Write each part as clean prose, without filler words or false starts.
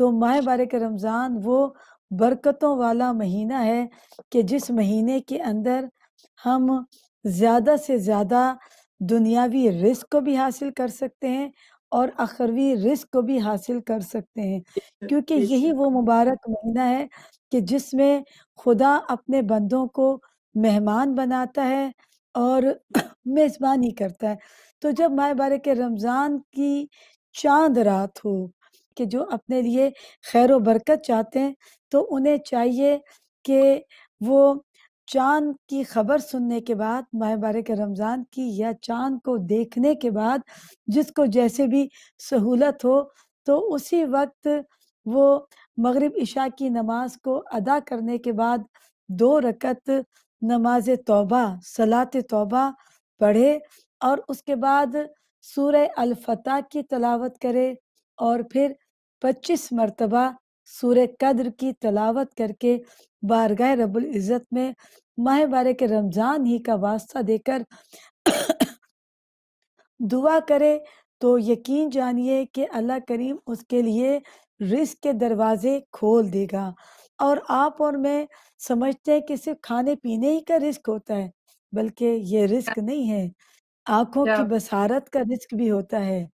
تو माह बारक रमज़ान वो बरकतों वाला महीना है कि जिस महीने के अंदर हम ज़्यादा से ज़्यादा दुनियावी रिज़्क को भी हासिल कर सकते हैं और अख़रवी रिज़्क को भी हासिल कर सकते हैं। क्योंकि यही वो मुबारक महीना है कि जिसमें खुदा अपने बंदों को मेहमान बनाता है और मेज़बानी करता है। तो जब माह बारक रमज़ान की चाँद रात हो कि जो अपने लिए खैर व बरकत चाहते हैं, तो उन्हें चाहिए कि वो चाँद की खबर सुनने के बाद माह बारक रमज़ान की या चाँद को देखने के बाद जिसको जैसे भी सहूलत हो, तो उसी वक़्त वो मग़रिब इशा की नमाज़ को अदा करने के बाद 2 रकत नमाज़ तौबा, सलात तौबा पढ़े और उसके बाद सूरह अल-फतह की तिलावत करे और फिर 25 मर्तबा सूरह कद्र की तिलावत करके बारगाह रब्बुल इज़्ज़त में माह बारक रमज़ान ही का वास्ता देकर दुआ करे, तो यकीन जानिए कि अल्लाह करीम उसके लिए रिज़्क के दरवाज़े खोल देगा। और आप और मैं समझते हैं कि सिर्फ़ खाने-पीने ही का रिज़्क होता है, बल्कि ये रिज़्क नहीं है, आँखों क्या की बसारत का रिज़्क भी होता है,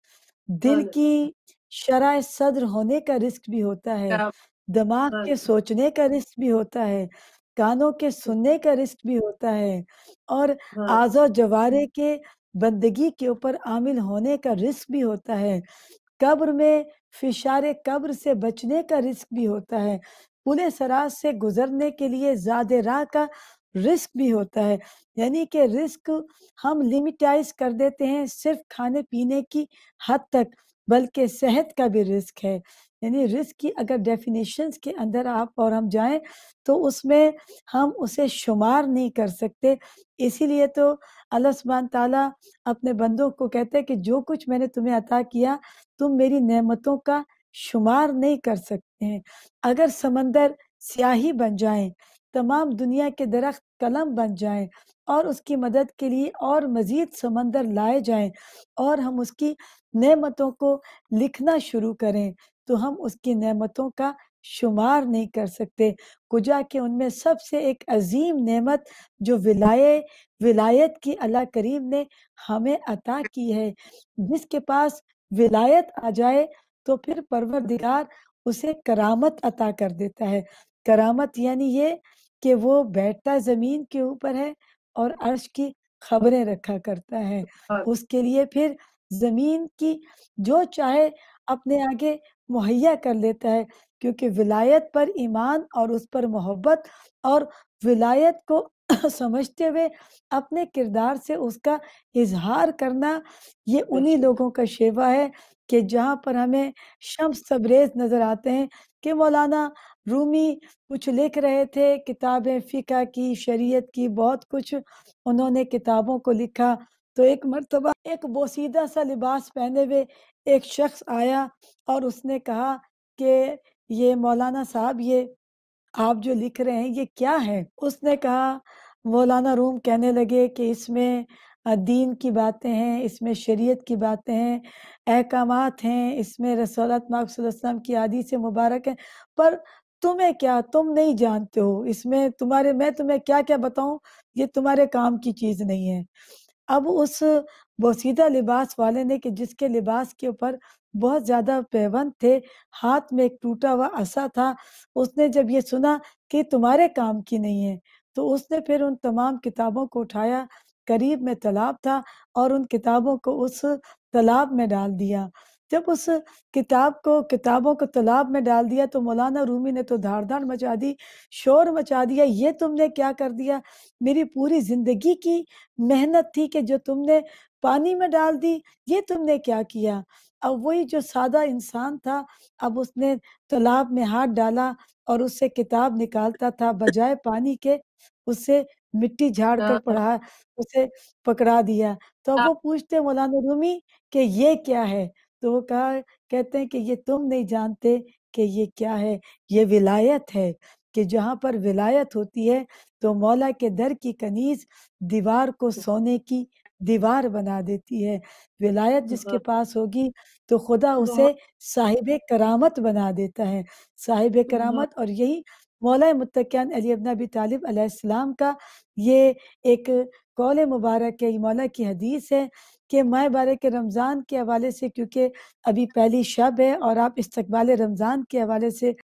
दिल बात की शराह सद्र होने का रिज़्क भी होता है, क्या दिमाग के बात सोचने का रिज़्क भी होता है, कानों के सुनने का रिज़्क भी होता है और हाँ, आज़ो जवारे के बंदगी के ऊपर आमिल होने का रिज़्क भी होता है। कब्र में फिशारे कब्र से बचने का रिज़्क भी होता है। पुले सिरात से गुज़रने के लिए ज़ादे राह का रिज़्क भी होता है। यानी कि रिज़्क हम लिमिटाइज़ कर देते हैं सिर्फ़ खाने-पीने की हद तक, बल्कि सेहत का भी रिज़्क है। यानी रिज़्क की अगर डेफ़िनिशंस के अंदर आप और हम जाएँ, तो उसमें हम उसे शुमार नहीं कर सकते। इसीलिए तो अल्लाह सुब्हान तआला अपने बंदों को कहते हैं कि जो कुछ मैंने तुम्हें अता किया, तुम मेरी नेमतों का शुमार नहीं कर सकते हैं। अगर समंदर स्याही बन जाएँ, तमाम दुनिया के दरख्त कलम बन जाएँ और उसकी मदद के लिए और मज़ीद समंदर लाए जाएँ और हम उसकी नेमतों को लिखना शुरू करें, तो हम उसकी नेमतों का शुमार नहीं कर सकते। कुजा के उनमें सबसे एक अज़ीम नेमत जो विलायत की अल्लाह करीम ने हमें अता की है। जिसके पास विलायत आ जाए तो फिर परवरदिगार उसे करामत अता कर देता है। करामत यानी ये कि वो बैठता ज़मीन के ऊपर है और अर्श की खबरें रखा करता है। बात उसके लिए फिर ज़मीन की जो चाहे अपने आगे मुहैया कर लेता है, क्योंकि विलायत पर ईमान और उस पर मोहब्बत और विलायत को समझते हुए अपने किरदार से उसका इज़हार करना, ये उन्हीं बेशक लोगों का शेवा है कि जहाँ पर हमें शम्स तबरेज़ नज़र आते हैं कि मौलाना रूमी कुछ लिख रहे थे, किताबें फ़िक़्ह की, शरीयत की, बहुत कुछ उन्होंने किताबों को लिखा। तो एक मर्तबा एक बोसीदा-सा लिबास पहने हुए एक शख़्स आया और उसने कहा कि, "ये मौलाना साहब, ये आप जो लिख रहे हैं ये क्या है?" उसने कहा मौलाना रूम कहने लगे कि इसमें दीन की बातें हैं, इसमें शरीयत की बातें हैं, अहकामात हैं, इसमें रसूलुल्लाह पाक सल्लल्लाहु अलैहि वसल्लम की हदीसें मुबारक हैं, पर तुम्हें क्या, तुम नहीं जानते हो, इसमें तुम्हारे मैं तुम्हें क्या-क्या बताऊँ, ये तुम्हारे काम की चीज़ नहीं है। अब उस बोसीदा लिबास वाले ने कि जिसके लिबास के ऊपर बहुत ज़्यादा पैबंद थे, हाथ में एक टूटा हुआ असा था, उसने जब ये सुना कि तुम्हारे काम की नहीं है, तो उसने फिर उन तमाम किताबों को उठाया, करीब में तालाब था और उन किताबों को उस तालाब में डाल दिया। जब उस किताबों को तालाब में डाल दिया तो मौलाना रूमी ने तो धाड़-धाड़ मचा दी, शोर मचा दिया, "ये तुमने क्या कर दिया? मेरी पूरी ज़िंदगी की मेहनत थी कि जो तुमने पानी में डाल दी, ये तुमने क्या किया?" अब वही जो सादा इंसान था, अब उसने तालाब में हाथ डाला और उससे किताब निकालता था, बजाए पानी के उससे मिट्टी झाड़ कर क्या पढ़ा उसे पकड़ा दिया। तो अब क्या वो पूछते हैं मौलाना रूमी कि ये क्या है? तो वो कहते हैं कि ये तुम नहीं जानते कि ये क्या है, ये विलायत है। کہ जहाँ पर विलायत होती है, तो मौला के दर की कनीज़ दीवार को सोने की दीवार बना देती है। विलायत जिसके बहुत पास होगी, तो खुदा बहुत उसे साहिबे करामत बना देता है। साहिबे बहुत करामत और यही मौला मुत्तकियान अली इब्न अबी तालिब अलैहिस्सलाम का ये एक कौल मुबारक है, ये मौला की हदीस है कि माह बारक रमज़ान के हवाले से, क्योंकि अभी पहली शब है और आप इस्तकबाल रमज़ान के हवाले से